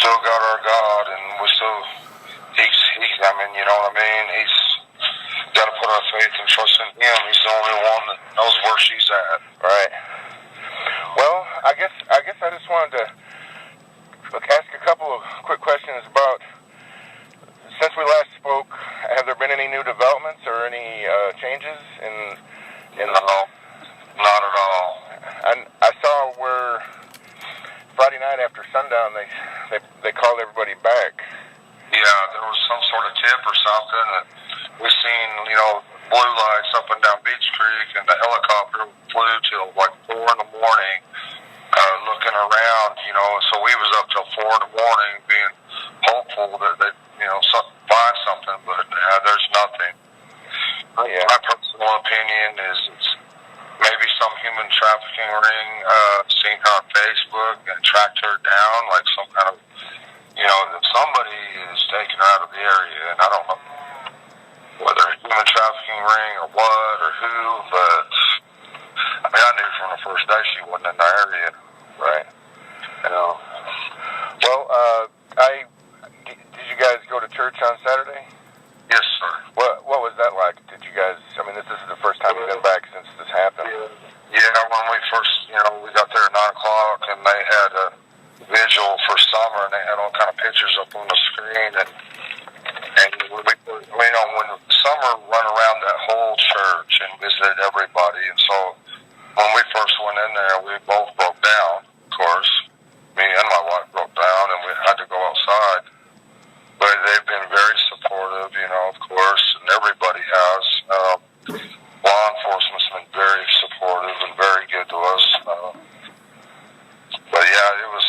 still got our God, and we still, he's, I mean, you know what I mean? He's got to put our faith and trust in him. He's the only one that knows where she's at. Right. Well, I guess I just wanted to ask a couple of quick questions about, since we last spoke, have there been any new developments or any changes in No, not at all. I saw where Friday night after sundown they called everybody back. Yeah, there was some sort of tip or something that we seen, you know, blue lights up and down Beach Creek, and the helicopter flew till like 4 in the morning, looking around, you know. So we was up till 4 in the morning, being hopeful that they, you know, find something, but there's nothing. Yeah. My personal opinion is it's maybe some human trafficking ring seen her on Facebook and tracked her down, like some kind of, you know, that somebody is taking her out of the area, and I don't know whether a human trafficking ring or what or who, but I mean, I knew from the first day she wasn't in the area. Right. You know. Well, did you guys go to church on Saturday? Yes, sir. What was that like? Did you guys? I mean, this is the first time you've been back since this happened. Yeah, when we first, you know, we got there at 9 o'clock, and they had a vigil for summer, and they had all kind of pictures up on the screen, and we know when summer run around that whole church and visited everybody, and so when we first went in there, we both broke down. Of course, me and my wife broke down, and we had to go outside. But they've been very supportive, you know, of course, and everybody has. Law enforcement's been very supportive and very good to us. But yeah, it was.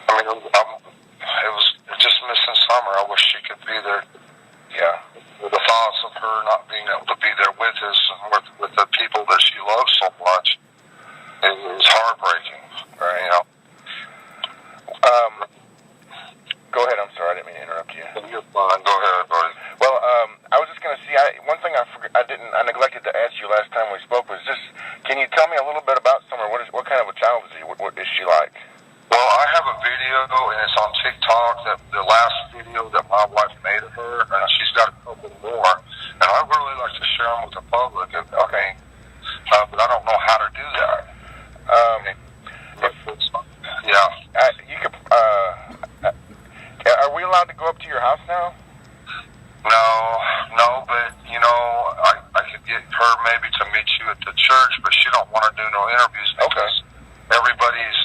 I mean, it was just missing summer. I wish she could be there. Yeah. The thoughts of her not being able to be there with us and with the people that she loves so much, it was heartbreaking. Right. You know. Go ahead. I'm sorry, I didn't mean to interrupt you. You're fine. Go ahead, buddy. Well, I was just going to see. One thing I neglected to ask you last time we spoke was just, can you tell me a little bit about Summer? What kind of a child is she? What is she like? Well, I have a video, and it's on TikTok. That the last video that my wife made of her, and she's got a couple more, and I'd really like to share them with the public. Okay, but I don't know how to do that. Yeah. You could. Are we allowed to go up to your house now? No, but you know, I could get her maybe to meet you at the church, but she don't want to do no interviews because everybody's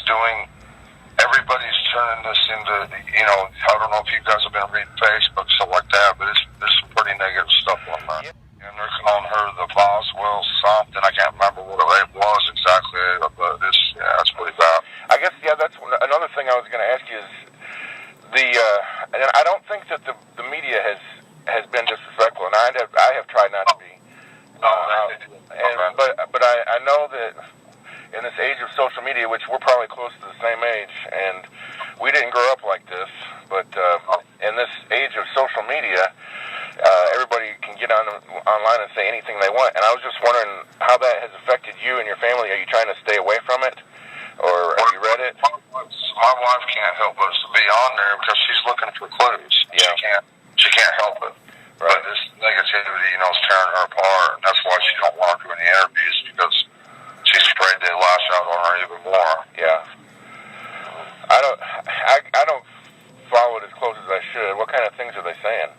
turning this into, you know, I don't know if you guys have been reading Facebook, stuff like that, but there's some pretty negative stuff on there. Yeah. And they're calling her the Boswell something. I can't remember what it was exactly, but it's pretty bad. I guess, that's another thing I was going to ask you is and I don't think that the media has been disrespectful, and I have tried not to be. But I know that in this age of social media, which we're probably close to the same age, and we didn't grow up like this, but in this age of social media, everybody can get online and say anything they want. And I was just wondering how that has affected you and your family. Are you trying to stay away from it, or have you read it? My wife can't help us to be on there because she's looking for clues. Yeah. She can't help it. Right. But this negativity, you know, is tearing her apart, and that's why she don't want to do any interviews, because she's afraid they lash out on her even more. Yeah. I don't follow it as close as I should. What kind of things are they saying?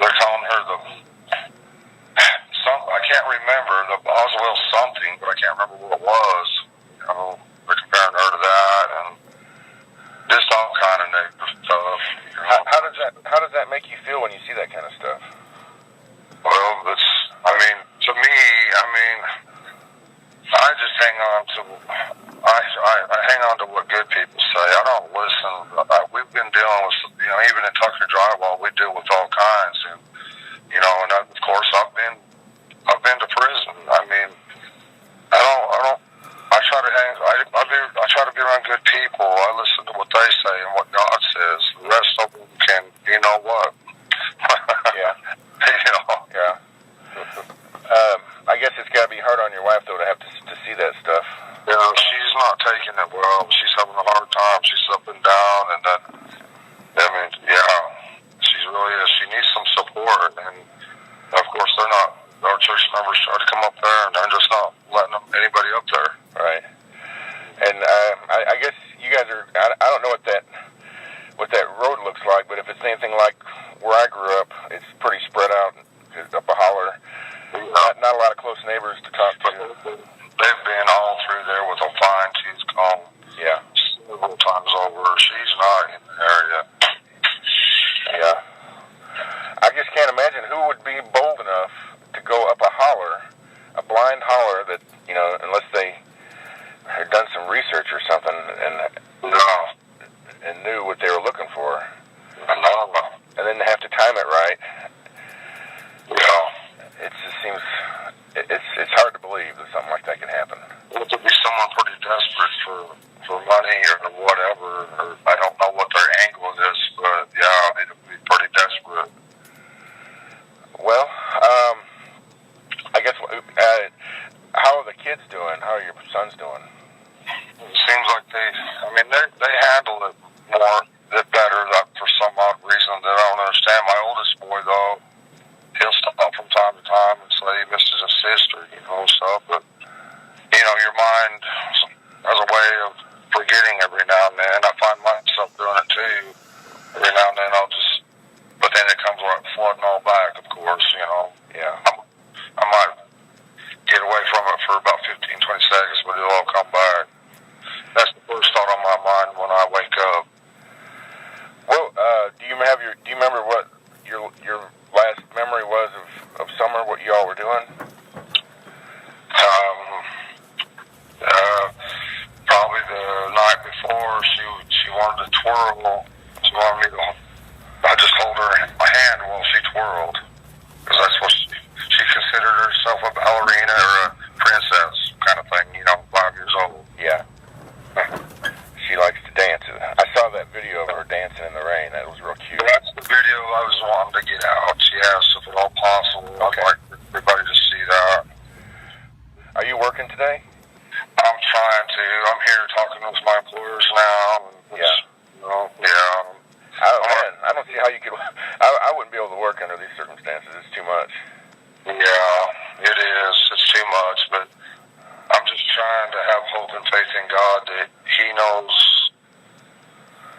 They're calling her I can't remember, the Boswell something, but I can't remember what it was. You know, they're comparing her to that, and just all kind of negative stuff. You know. How does that make you feel when you see that kind of stuff? Well, to me, I just hang on to, I hang on to what good people say. I don't listen. We've been dealing with, you know, even in Tucker Drywall, we deal with all kinds, and you know, and of course, I've been to prison. I mean, I try to be around good people. I listen to what they say and what God says. The rest of them can, you know what? Yeah. You know. Yeah. I guess it's got to be hard on your wife though to have to see that stuff. You know, she's not taking it well. She's having a hard time. She's up and down, and then, I mean, yeah, she really is. She needs some support, and of course, they're not. Our church members try to come up there, and they're just not letting anybody up there. Right. And I guess you guys are. I don't know what that road looks like, but if it's anything like where I grew up, it's pretty spread out up a holler. Not a lot of close neighbors to talk to. They've been all through there with a fine-tooth comb. Yeah. Several times over. She's not in the area. Yeah. I just can't imagine who would be bold enough to go up a holler, a blind holler that, you know, unless they had done some research or something and knew what they were looking for. No. And then they have to time it right. Yeah. It just seems, it's hard to believe that something like that can happen. It would be someone pretty desperate for money or whatever, or I don't know what their angle is, but yeah, they'd be pretty desperate. Well, I guess, how are the kids doing? How are your sons doing? It seems like they handle it better for some odd reason that I don't understand. My oldest boy, though, he'll stop from time to time and say he misses his sister, you know, stuff. But, you know, your mind has a way of forgetting every now and then. I find myself doing it, too. Every now and then but then it comes like flooding all back, of course, you know. Yeah. I might get away from it for about 15, 20 seconds, but it'll all come back. That's the first thought on my mind when I wake up. Well, do you remember what your last memory was of summer? What you all were doing? Probably the night before. She wanted to twirl. She wanted me to. I just hold her my hand while she twirled, because that's what she considered herself a ballerina or a princess kind of thing. You know, 5 years old. Yeah. She likes to dance. I saw that video of her dancing in the rain. That was real cute. That's the video I was wanting to get out. Yes, if at all possible. Okay. I'd like everybody to see that. Are you working today? I'm trying to. I'm here talking with my employers now. Yeah. You know, yeah. I don't see how you could. I wouldn't be able to work under these circumstances. It's too much. Yeah, it is. It's too much, but I'm just trying to have hope and faith in God that He knows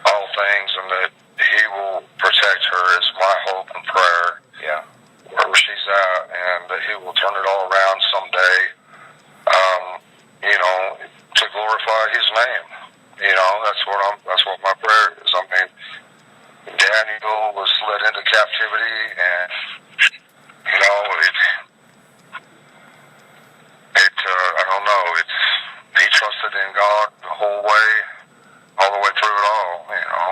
all things and that He will protect her is my hope and prayer. Yeah. Wherever she's at, and that He will turn it all around someday, you know, to glorify His name. You know, that's what my prayer is. I mean, Daniel was led into captivity, and you know, I don't know. He trusted in God the whole way, all the way through it all. You know,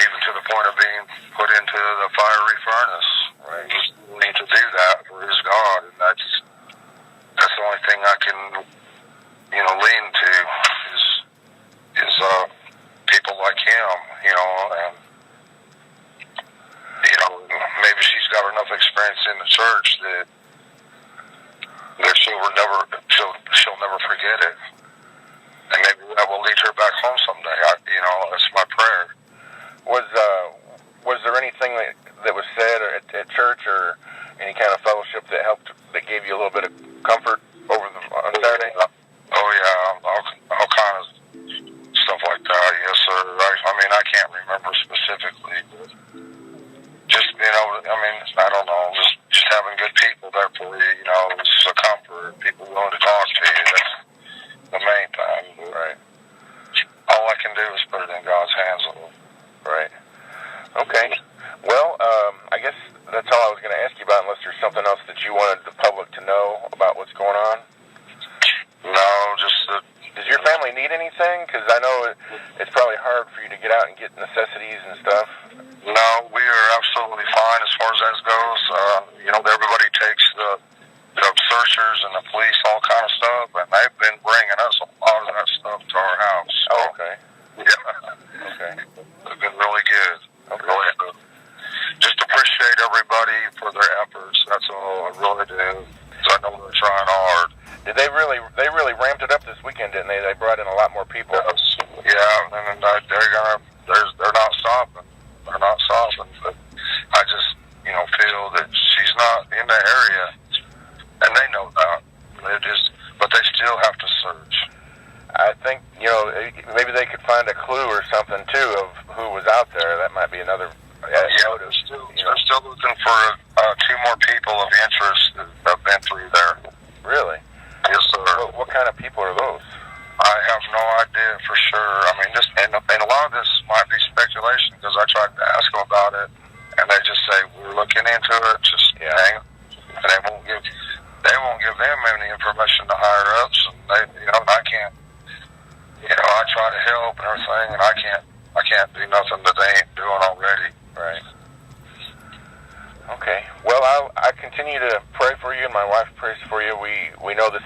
even to the point of being put into the fiery furnace. Right? He was willing to do that for his God, and that's the only thing I can, you know, lean to is people like him. You know, and you know, maybe she's got enough experience in the church that she'll never forget it, and maybe that will lead her back home someday. You know, that's my prayer. Was there anything that was said at church or any kind of fellowship that gave you a little bit of comfort on Saturday? Oh yeah, all kind of stuff like that. Yes, sir. I mean, I can't remember specifically, but just, you know, I mean, I don't know, just having good people there for you, you know, it's a comfort. People willing to talk to you. That's the main thing. Right. All I can do is put it in God's hands. Right. Okay. Well, I guess that's all I was going to ask you about, unless there's something else that you wanted the public to know about what's going on. No, just that. Does your family need anything? Because I know it's probably hard for you to get out and get necessities and stuff. No, we are absolutely fine as far as that goes. You know, everybody takes the searchers and the police, all kind of stuff, and they've been bringing us a lot of that stuff to our house. So, oh, okay. Yeah. Okay. It's been really good. Okay. Really good. Just appreciate everybody for their efforts. That's all I really do. So I know they're trying hard. Did they really ramped it up this weekend, didn't they? They brought in a lot more people. Yes. Yeah, and they're not stopping. They're not stopping. But I just, feel that she's not in the area, and they know that. But they still have to search. I think, maybe they could find a clue or something, too, of who was out there. That might be another they're still looking for two more people of interest that have been through there. Really? Yes, sir. What kind of people are those? I have no idea for sure. I mean, and a lot of this might be speculation because I tried to ask them about it, and they just say, we're looking into it, just hang on. And they won't give them any information to higher ups, and I can't. I try to help and everything, and I can't do nothing that they ain't doing already. Right. Okay. Well, I continue to pray for you, and my wife prays for you. We know this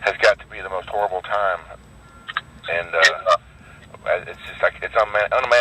has got to be the most horrible time, and it's just like it's unimaginable.